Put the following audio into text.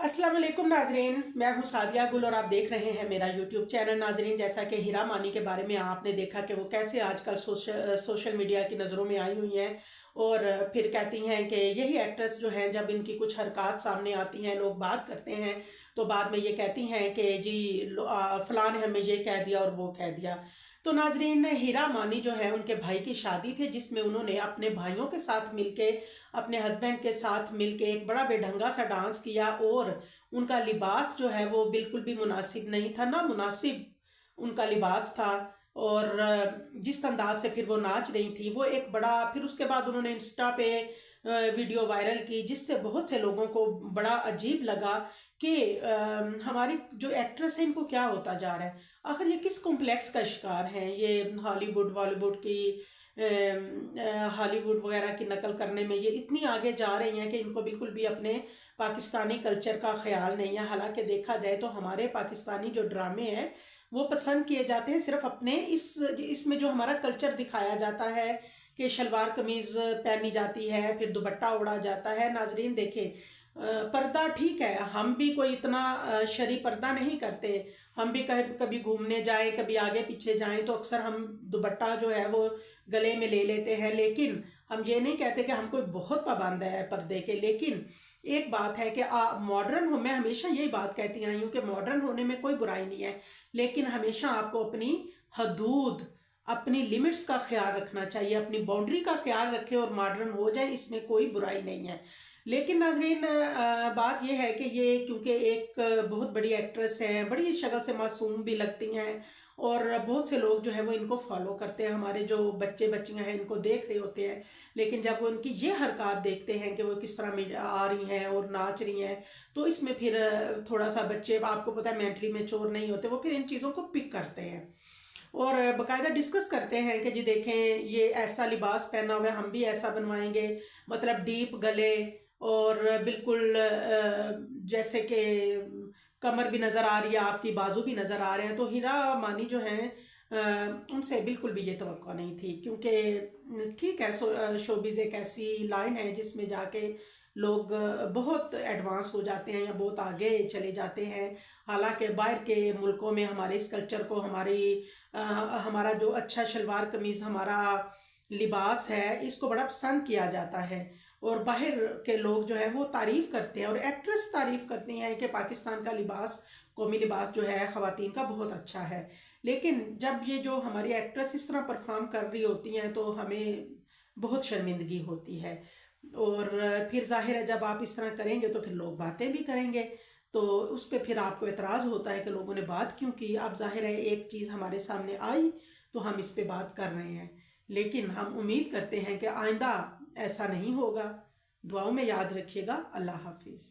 अस्सलाम वालेकुम नाजरीन, मैं हूं सादिया गुल और आप देख रहे हैं मेरा यूट्यूब चैनल। नाजरीन, जैसा कि हीरा मानी के बारे में आपने देखा कि वो कैसे आजकल सोशल मीडिया की नज़रों में आई हुई हैं और फिर कहती हैं कि यही एक्ट्रेस जो हैं जब इनकी कुछ हरकत सामने आती हैं, लोग बात करते हैं तो बाद में ये कहती हैं कि जी फलां ने हमें ये कह दिया और वो कह दिया। तो नाजरीन, हीरा मानी जो है उनके भाई की शादी थी जिसमें उन्होंने अपने भाइयों के साथ मिलके, अपने हस्बैंड के साथ मिलके एक बड़ा बेढंगा सा डांस किया और उनका लिबास जो है वो बिल्कुल भी मुनासिब नहीं था, ना मुनासिब उनका लिबास था। और जिस अंदाज से फिर वो नाच रही थी वो एक बड़ा, फिर उसके बाद उन्होंने इंस्टा पे वीडियो वायरल की जिससे बहुत से लोगों को बड़ा अजीब लगा कि हमारी जो एक्ट्रेस है इनको क्या होता जा रहा है, आखिर ये किस कॉम्प्लेक्स का शिकार हैं। ये हॉलीवुड बॉलीवुड की हॉलीवुड वगैरह की नकल करने में ये इतनी आगे जा रही हैं कि इनको बिल्कुल भी अपने पाकिस्तानी कल्चर का ख्याल नहीं है। हालांकि देखा जाए तो हमारे पाकिस्तानी जो ड्रामे हैं वो पसंद किए जाते हैं सिर्फ अपने इसमें जो हमारा कल्चर दिखाया जाता है कि शलवार कमीज़ पहनी जाती है, फिर दुपट्टा उड़ा जाता है। नाजरीन देखें, पर्दा ठीक है, हम भी कोई इतना शरी पर्दा नहीं करते। हम भी कभी कभी घूमने जाएं, कभी आगे पीछे जाएं तो अक्सर हम दुपट्टा जो है वो गले में ले लेते हैं, लेकिन हम ये नहीं कहते कि हम कोई बहुत पाबंद है पर्दे के। लेकिन एक बात है कि मॉडर्न हो, मैं हमेशा यही बात कहती आई हूँ कि मॉडर्न होने में कोई बुराई नहीं है, लेकिन हमेशा आपको अपनी हदूद, अपनी लिमिट्स का ख्याल रखना चाहिए, अपनी बाउंड्री का ख्याल रखें और मॉडर्न हो जाए, इसमें कोई बुराई नहीं है। लेकिन नाजरीन, बात यह है कि ये क्योंकि एक बहुत बड़ी एक्ट्रेस हैं, बड़ी शक्ल से मासूम भी लगती हैं और बहुत से लोग जो है वो इनको फॉलो करते हैं, हमारे जो बच्चे बच्चियां हैं इनको देख रहे होते हैं। लेकिन जब वो इनकी ये हरकत देखते हैं कि वो किस तरह आ रही हैं और नाच रही हैं तो इसमें फिर थोड़ा सा बच्चे, आपको पता है, मेंटली मैच्योर नहीं होते, वो फिर इन चीज़ों को पिक करते हैं और बाकायदा डिस्कस करते हैं कि जी देखें ये ऐसा लिबास पहना हुआ है, हम भी ऐसा बनवाएंगे, मतलब डीप गले और बिल्कुल जैसे कि कमर भी नज़र आ रही है, आपकी बाजू भी नज़र आ रहे हैं। तो हीरा मानी जो हैं उनसे बिल्कुल भी ये तवक्को नहीं थी, क्योंकि ठीक है, शोबिज़ एक ऐसी लाइन है जिसमें जाके लोग बहुत एडवांस हो जाते हैं या बहुत आगे चले जाते हैं। हालांकि बाहर के मुल्कों में हमारे इस कल्चर को, हमारा जो अच्छा शलवार कमीज़, हमारा लिबास है, इसको बड़ा पसंद किया जाता है और बाहर के लोग जो है वो तारीफ़ करते हैं और एक्ट्रेस तारीफ़ करती हैं कि पाकिस्तान का लिबास, कौमी लिबास जो है ख़वातीन का बहुत अच्छा है। लेकिन जब ये जो हमारी एक्ट्रेस इस तरह परफॉर्म कर रही होती हैं तो हमें बहुत शर्मिंदगी होती है और फिर जाहिर है जब आप इस तरह करेंगे तो फिर लोग बातें भी करेंगे, तो उस पर फिर आपको एतराज़ होता है कि लोगों ने बात क्यों की। अब जाहिर है एक चीज़ हमारे सामने आई तो हम इस पे बात कर रहे हैं, लेकिन हम उम्मीद करते हैं कि आइंदा ऐसा नहीं होगा। दुआओं में याद रखिएगा। अल्लाह हाफिज़।